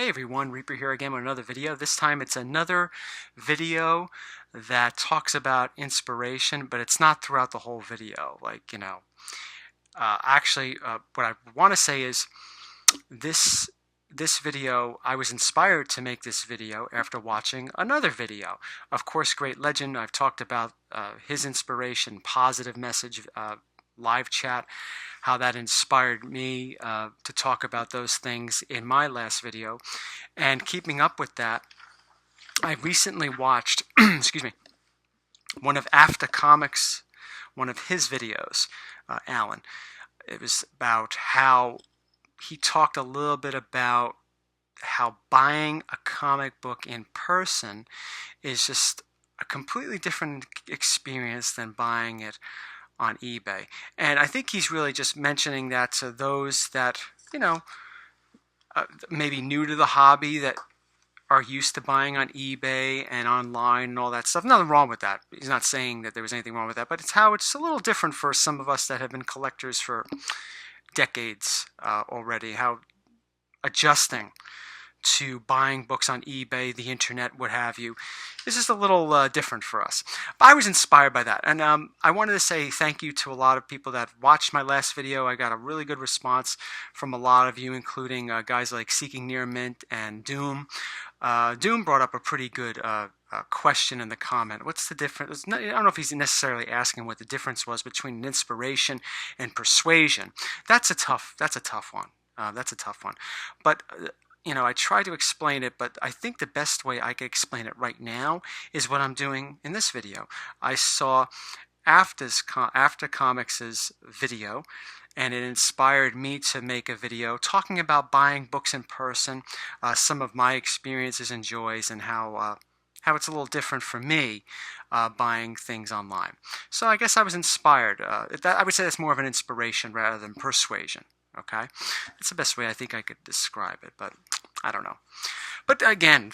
Hey everyone, Reaper here again with another video. This time it's another video that talks about inspiration, but it's not throughout the whole video. What I want to say is this video, I was inspired to make this video after watching another video. Of course, Great Legend, I've talked about his inspiration, positive message, live chat, how that inspired me to talk about those things in my last video. And keeping up with that, I recently watched, excuse me, one of AFTA Comics, one of his videos, Alan. It was about how he talked a little bit about how buying a comic book in person is just a completely different experience than buying it on eBay. And I think he's really just mentioning that to those that, maybe new to the hobby, that are used to buying on eBay and online and all that stuff. Nothing wrong with that. He's not saying that there was anything wrong with that, but it's how it's a little different for some of us that have been collectors for decades already, how adjusting to buying books on eBay, the internet, what have you, is just a little different for us. But I was inspired by that, and I wanted to say thank you to a lot of people that watched my last video. I got a really good response from a lot of you, including guys like Seeking Near Mint and Doom. Doom brought up a pretty good question in the comment. What's the difference? I don't know if he's necessarily asking what the difference was between inspiration and persuasion. That's a tough one. That's a tough one. But I try to explain it, but I think the best way I could explain it right now is what I'm doing in this video. I saw AFTA Comics' video, and it inspired me to make a video talking about buying books in person, some of my experiences and joys, and how it's a little different for me buying things online. So I guess I was inspired. I would say that's more of an inspiration rather than persuasion. Okay, that's the best way I think I could describe it, but I don't know. But again,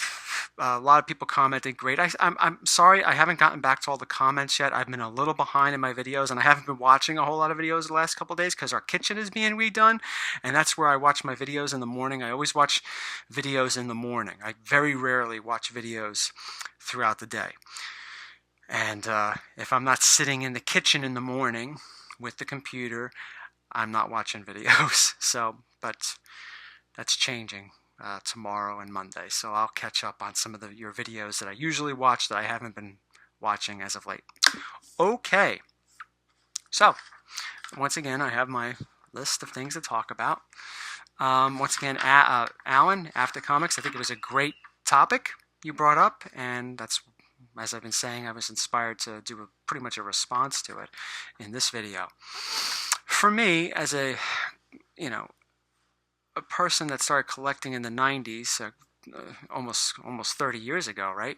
a lot of people commented. Great. I'm sorry I haven't gotten back to all the comments yet. I've been a little behind in my videos, and I haven't been watching a whole lot of videos the last couple of days because our kitchen is being redone, and that's where I watch my videos in the morning. I always watch videos in the morning. I very rarely watch videos throughout the day. And if I'm not sitting in the kitchen in the morning with the computer, I'm not watching videos. But that's changing tomorrow and Monday. So I'll catch up on some of your videos that I usually watch that I haven't been watching as of late. Okay. So once again, I have my list of things to talk about. Once again, Alan, AFTA Comics, I think it was a great topic you brought up, and that's, as I've been saying, I was inspired to do pretty much a response to it in this video. For me, as a person that started collecting in the 90s, almost 30 years ago, right?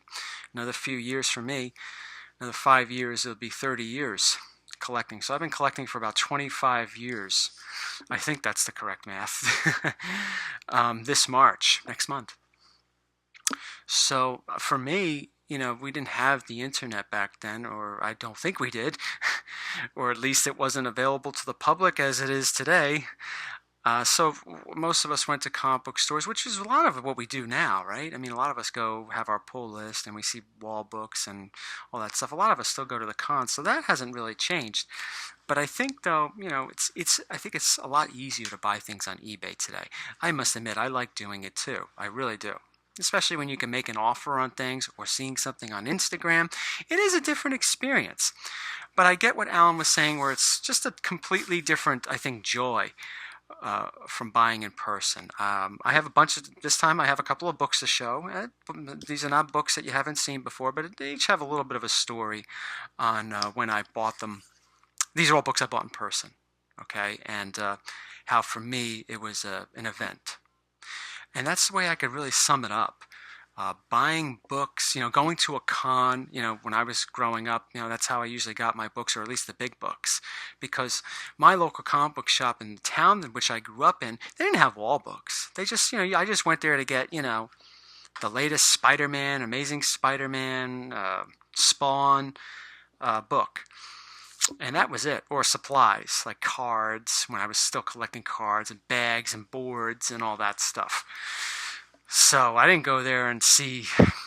Another few years for me, another 5 years, it'll be 30 years collecting. So I've been collecting for about 25 years. I think that's the correct math. This March, next month. So for me, we didn't have the internet back then, or I don't think we did, or at least it wasn't available to the public as it is today. So most of us went to comic book stores, which is a lot of what we do now, right? I mean, a lot of us go have our pull list and we see wall books and all that stuff. A lot of us still go to the cons, so that hasn't really changed. But I think, though, I think it's a lot easier to buy things on eBay today. I must admit, I like doing it too. I really do. Especially when you can make an offer on things or seeing something on Instagram. It is a different experience. But I get what Alan was saying, where it's just a completely different, I think, joy from buying in person. I have this time I have a couple of books to show. These are not books that you haven't seen before, but they each have a little bit of a story on when I bought them. These are all books I bought in person, okay? And how for me it was an event. And that's the way I could really sum it up. Buying books, going to a con, when I was growing up, that's how I usually got my books, or at least the big books. Because my local comic book shop in the town in which I grew up in, they didn't have wall books. They just, I just went there to get, the latest Spider-Man, Amazing Spider-Man, Spawn book. And that was it. Or supplies, like cards, when I was still collecting cards, and bags and boards and all that stuff. So I didn't go there and see,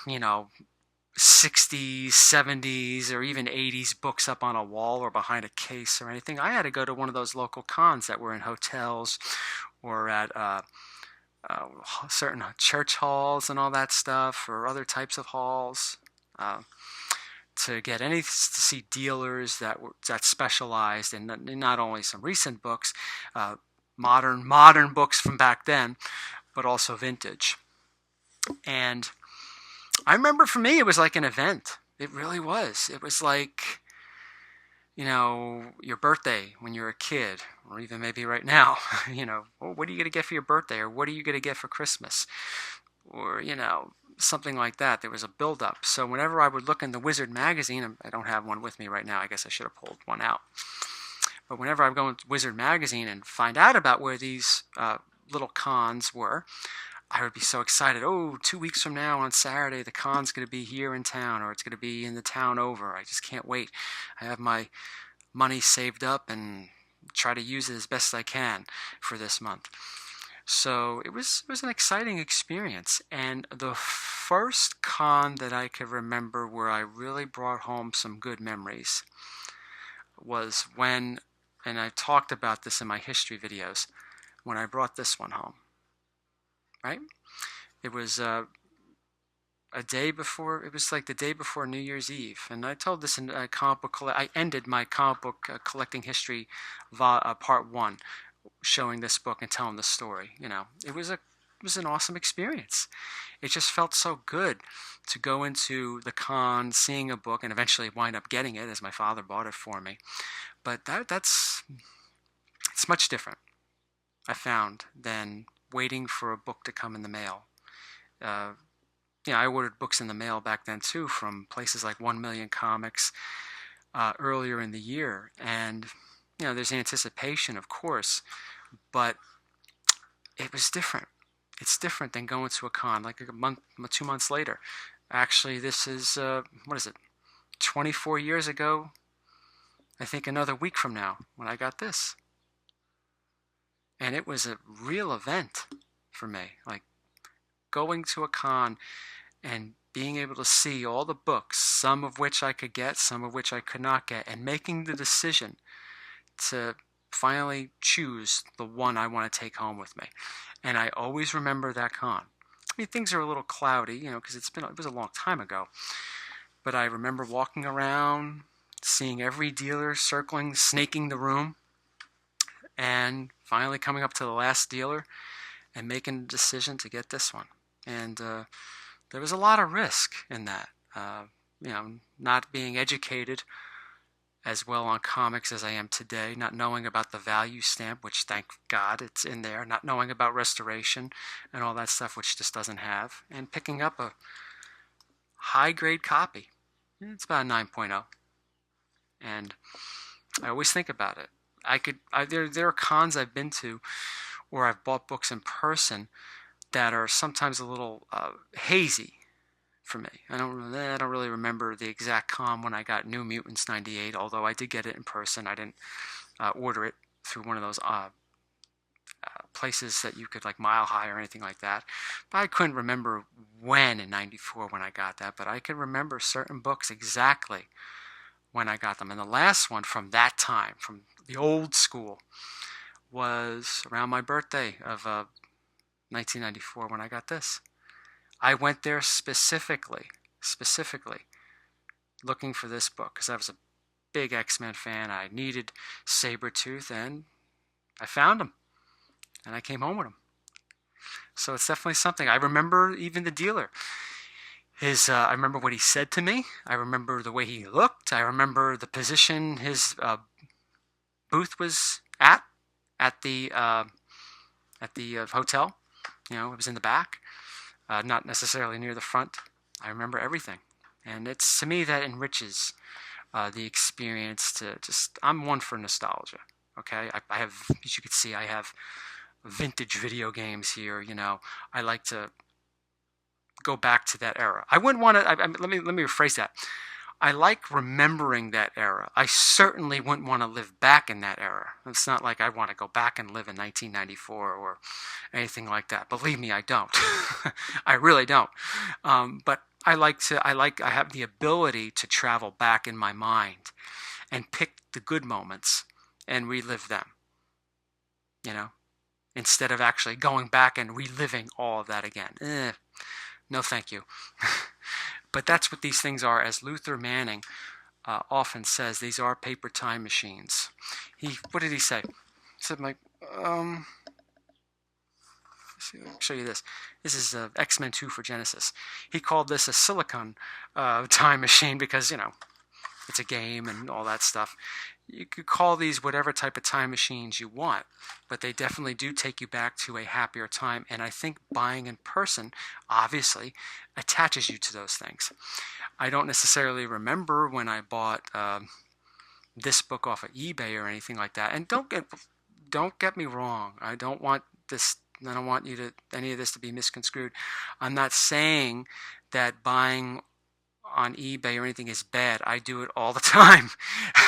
you know, 60s, 70s, or even 80s books up on a wall or behind a case or anything. I had to go to one of those local cons that were in hotels or at uh, certain church halls and all that stuff, or other types of halls. Uh, to see dealers that specialized in not only some recent books, modern books from back then, but also vintage. And I remember for me, it was like an event. It really was. It was like, your birthday when you're a kid, or even maybe right now, what are you going to get for your birthday? Or what are you going to get for Christmas? Or, something like that. There was a build-up. So whenever I would look in the Wizard magazine, I don't have one with me right now. I guess I should have pulled one out. But whenever I go into Wizard magazine and find out about where these little cons were, I would be so excited. Oh, 2 weeks from now on Saturday, the con's going to be here in town, or it's going to be in the town over. I just can't wait. I have my money saved up and try to use it as best I can for this month. So it was an exciting experience. And the first con that I could remember where I really brought home some good memories was when, and I talked about this in my history videos, when I brought this one home. Right? It was a day before. It was like the day before New Year's Eve, and I told this in a comic book. I ended my comic book collecting history part 1, showing this book and telling the story. It was an awesome experience. It just felt so good to go into the con, seeing a book, and eventually wind up getting it as my father bought it for me. But it's much different, I found, than waiting for a book to come in the mail. I ordered books in the mail back then too, from places like 1 Million Comics earlier in the year, and there's anticipation, of course, but it was different. It's different than going to a con like a month, 2 months later. Actually, this is 24 years ago. I think another week from now when I got this. And it was a real event for me, like going to a con and being able to see all the books, some of which I could get, some of which I could not get, and making the decision to finally choose the one I want to take home with me. And I always remember that con. I mean, things are a little cloudy, because it was a long time ago. But I remember walking around, seeing every dealer circling, snaking the room, and finally coming up to the last dealer and making a decision to get this one. And there was a lot of risk in that. Not being educated as well on comics as I am today, not knowing about the value stamp, which thank God it's in there, not knowing about restoration and all that stuff, which this doesn't have, and picking up a high-grade copy. It's about a 9.0. And I always think about it. There are cons I've been to where I've bought books in person that are sometimes a little hazy for me. I don't really remember the exact con when I got New Mutants '98, although I did get it in person. I didn't order it through one of those places that you could, like Mile High or anything like that. But I couldn't remember when in '94 when I got that, but I could remember certain books exactly when I got them. And the last one from that time, from the old school, was around my birthday of 1994 when I got this. I went there specifically looking for this book because I was a big X-Men fan. I needed Sabretooth, and I found him, and I came home with him. So it's definitely something. I remember even the dealer. I remember what he said to me. I remember the way he looked. I remember the position his booth was at the hotel. It was in the back, not necessarily near the front. I remember everything, and it's to me that enriches the experience. I'm one for nostalgia. Okay, I have, as you can see, I have vintage video games here. I like to go back to that era. I wouldn't want to. Let me rephrase that. I like remembering that era. I certainly wouldn't want to live back in that era. It's not like I want to go back and live in 1994 or anything like that. Believe me, I don't. I really don't. But I have the ability to travel back in my mind and pick the good moments and relive them, you know, instead of actually going back and reliving all of that again. No, thank you. But that's what these things are. As Luther Manning often says, these are paper time machines. What did he say? He said, like, I'll show you this. This is X-Men 2 for Genesis. He called this a silicon time machine because, you know, it's a game and all that stuff. You could call these whatever type of time machines you want, but they definitely do take you back to a happier time. And I think buying in person, obviously, attaches you to those things. I don't necessarily remember when I bought this book off of eBay or anything like that. And don't get me wrong. I don't want any of this to be misconstrued. I'm not saying that buying on eBay or anything is bad. I do it all the time.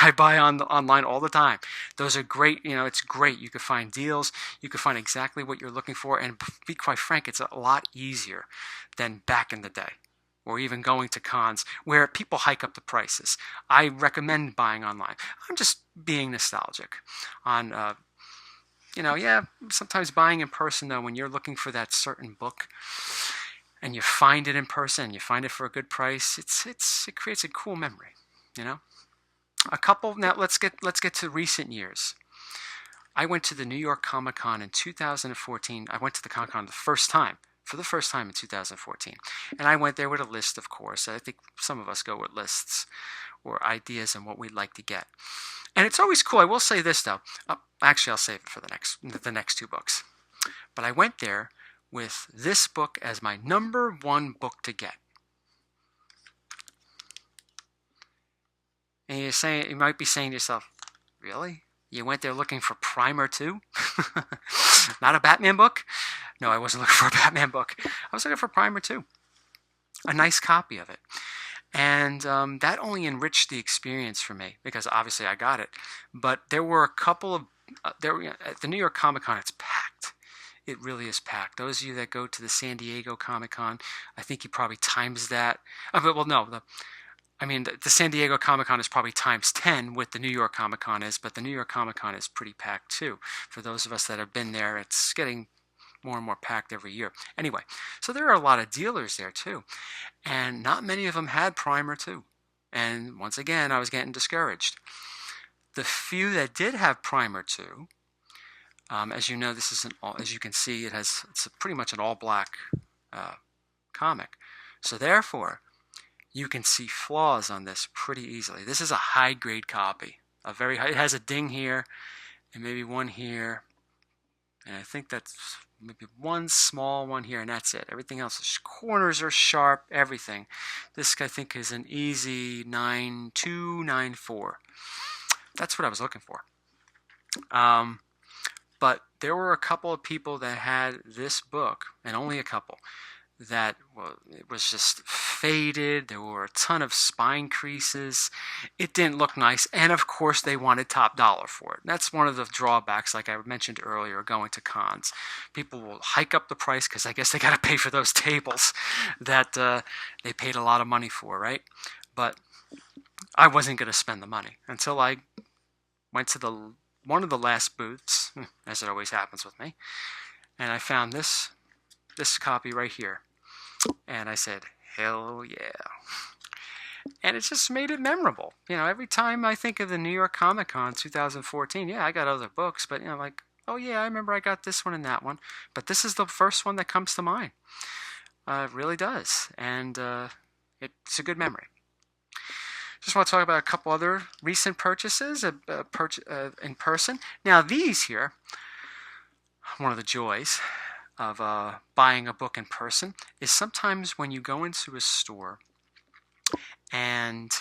I buy online all the time. Those are great. You know, it's great. You can find deals. You can find exactly what you're looking for. And to be quite frank, it's a lot easier than back in the day, or even going to cons where people hike up the prices. I recommend buying online. I'm just being nostalgic on, sometimes buying in person, though, when you're looking for that certain book, and you find it in person, you find it for a good price, it creates a cool memory, you know. Now let's get to recent years. I went to the New York Comic Con in 2014. I went to the Comic Con for the first time in 2014, and I went there with a list, of course. I think some of us go with lists or ideas on what we'd like to get, and it's always cool. I will say this though. Actually, I'll save it for the next two books. But I went there with this book as my number one book to get. And you might be saying to yourself, really? You went there looking for Primer 2? Not a Batman book? No, I wasn't looking for a Batman book. I was looking for Primer 2. A nice copy of it. And that only enriched the experience for me, because obviously I got it. But there were a couple of... at the New York Comic Con, it's packed. It really is packed. Those of you that go to the San Diego Comic Con, I think you probably times that. The San Diego Comic Con is probably times 10 what the New York Comic Con is, but the New York Comic Con is pretty packed too. For those of us that have been there, it's getting more and more packed every year. Anyway, so there are a lot of dealers there too, and not many of them had Primer 2. And once again, I was getting discouraged. The few that did have Primer 2, as you know, this is as you can see, it's pretty much an all-black comic. So therefore, you can see flaws on this pretty easily. This is a high-grade copy. It has a ding here, and maybe one here, and I think that's maybe one small one here, and that's it. Everything else, the corners are sharp, everything. This, I think, is an easy 9.2, 9.4. That's what I was looking for. But there were a couple of people that had this book, and only a couple, that it was just faded. There were a ton of spine creases. It didn't look nice, and of course they wanted top dollar for it. That's one of the drawbacks, like I mentioned earlier, going to cons. People will hike up the price because I guess they got to pay for those tables that they paid a lot of money for, right? But I wasn't going to spend the money until I went to one of the last booths, as it always happens with me, and I found this copy right here, and I said, hell yeah. And it just made it memorable. You know, every time I think of the New York Comic Con 2014, yeah, I got other books, but, you know, like, oh yeah, I remember I got this one and that one, but this is the first one that comes to mind. It really does, and it's a good memory. Just want to talk about a couple other recent purchases in person. Now these here, one of the joys of buying a book in person is sometimes when you go into a store and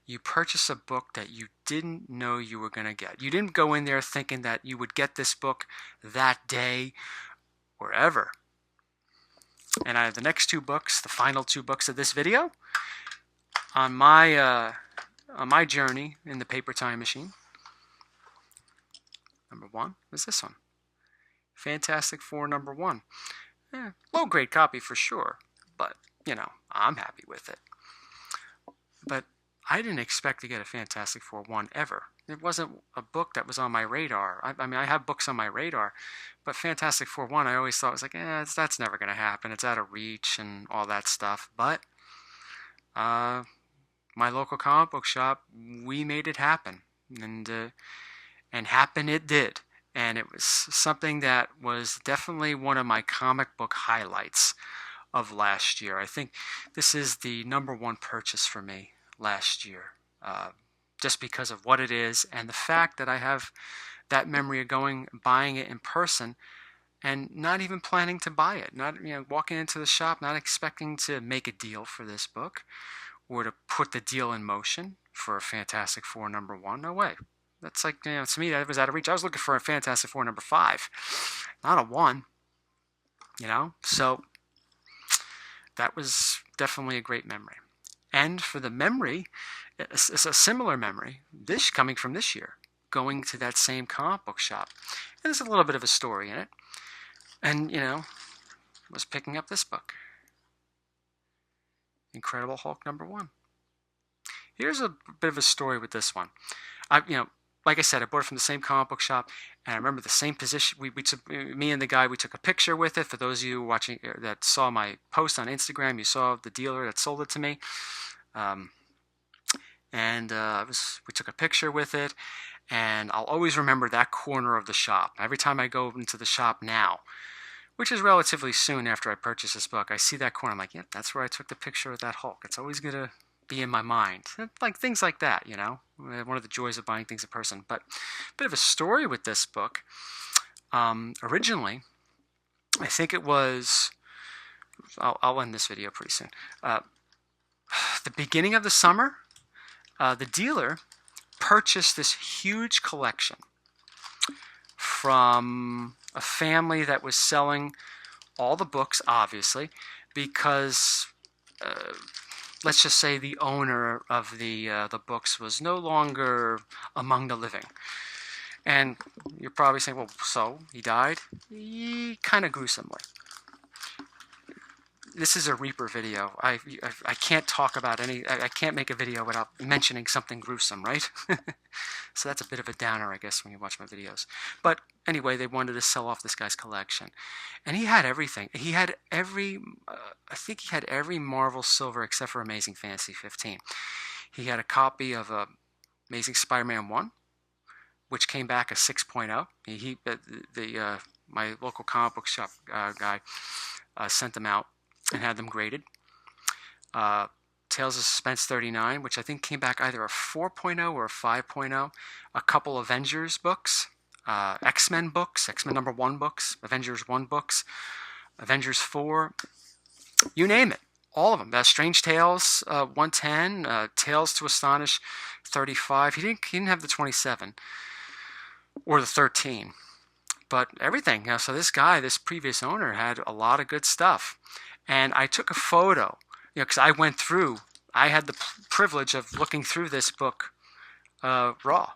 you purchase a book that you didn't know you were going to get. You didn't go in there thinking that you would get this book that day or ever. And I have the next two books, the final two books of this video, on my journey in the paper time machine, number one was this one, Fantastic Four #1. Low grade copy for sure, but I'm happy with it. But I didn't expect to get a Fantastic Four 1 ever. It wasn't a book that was on my radar. I mean, I have books on my radar, but Fantastic Four 1, I always thought was like, that's never going to happen. It's out of reach and all that stuff. But my local comic book shop, we made it happen, and happen it did. And it was something that was definitely one of my comic book highlights of last year. I think this is the #1 purchase for me last year, just because of what it is and the fact that I have that memory of buying it in person and not even planning to buy it, not walking into the shop, not expecting to make a deal for this book or to put the deal in motion for a Fantastic Four #1. No way. That's like, to me, that was out of reach. I was looking for a Fantastic Four #5, not a 1, so that was definitely a great memory. And for the memory, it's a similar memory, this coming from this year, going to that same comic book shop. And there's a little bit of a story in it. And, was picking up this book, Incredible Hulk #1. Here's a bit of a story with this one. Like I said, I bought it from the same comic book shop, and I remember the same position. Me and the guy, we took a picture with it. For those of you watching that saw my post on Instagram, you saw the dealer that sold it to me, we took a picture with it, and I'll always remember that corner of the shop. Every time I go into the shop now, which is relatively soon after I purchased this book, I see that corner. I'm like, yep, that's where I took the picture of that Hulk. It's always gonna be in my mind, like things like that, one of the joys of buying things in person. But a bit of a story with this book. Originally, I think it was, I'll end this video pretty soon, the beginning of the summer, the dealer purchased this huge collection from a family that was selling all the books, obviously, because let's just say the owner of the books was no longer among the living. And you're probably saying, well, so he died? Kind of gruesomely. This is a Reaper video. I can't talk about I can't make a video without mentioning something gruesome, right? So that's a bit of a downer, I guess, when you watch my videos. But anyway, they wanted to sell off this guy's collection. And he had everything. He had I think he had every Marvel Silver except for Amazing Fantasy 15. He had a copy of Amazing Spider-Man 1, which came back a 6.0. My local comic book shop guy sent them out and had them graded. Tales of Suspense 39, which I think came back either a 4.0 or a 5.0. A couple Avengers books, X-Men books, X-Men #1 books, Avengers 1 books, Avengers 4, you name it. All of them. Strange Tales 110, Tales to Astonish 35. He didn't have the 27 or the 13. But everything. So this previous owner had a lot of good stuff. And I took a photo, because I had the privilege of looking through this book raw.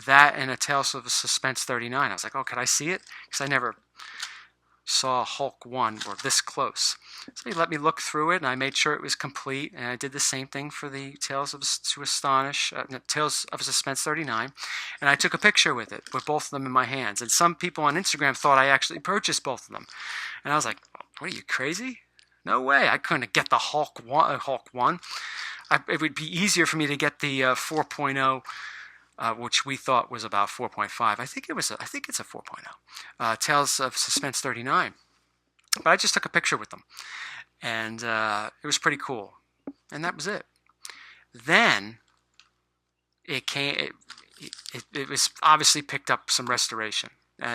That and a Tales of Suspense 39. I was like, oh, could I see it? Because I never saw Hulk 1 or this close. So he let me look through it, and I made sure it was complete. And I did the same thing for the Tales of Suspense 39. And I took a picture with it, with both of them in my hands. And some people on Instagram thought I actually purchased both of them. And I was like, what are you, crazy? No way. I couldn't get the Hulk 1. It would be easier for me to get the 4.0, which we thought was about 4.5. I think it's a 4.0. Tales of Suspense 39. But I just took a picture with them. And it was pretty cool. And that was it. Then it was obviously picked up some restoration.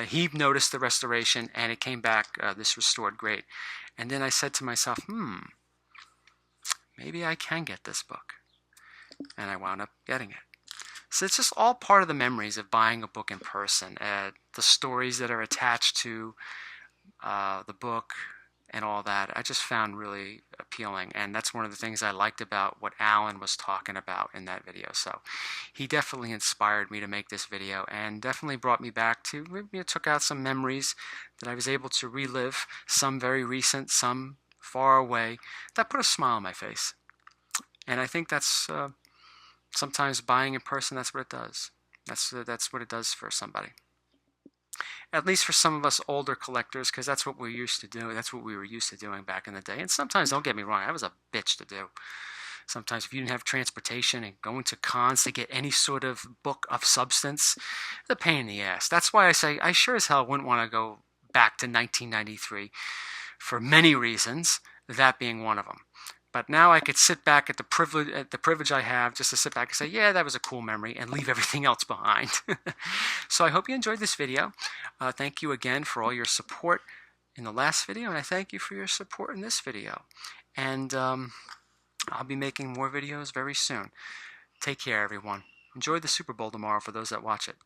He noticed the restoration, and it came back this restored grade. And then I said to myself, maybe I can get this book. And I wound up getting it. So it's just all part of the memories of buying a book in person. The stories that are attached to the book, and all that, I just found really appealing. And that's one of the things I liked about what Alan was talking about in that video. So he definitely inspired me to make this video, and definitely brought me back to, maybe it took out some memories that I was able to relive, some very recent, some far away, that put a smile on my face. And I think that's sometimes buying in person, that's what it does. That's what it does for somebody. At least for some of us older collectors, because that's what we're used to doing. That's what we were used to doing back in the day. And sometimes, don't get me wrong, that was a bitch to do. Sometimes if you didn't have transportation and going to cons to get any sort of book of substance, it's a pain in the ass. That's why I say I sure as hell wouldn't want to go back to 1993 for many reasons, that being one of them. But now I could sit back at the privilege I have, just to sit back and say, yeah, that was a cool memory, and leave everything else behind. So I hope you enjoyed this video. Thank you again for all your support in the last video, and I thank you for your support in this video. And I'll be making more videos very soon. Take care, everyone. Enjoy the Super Bowl tomorrow for those that watch it.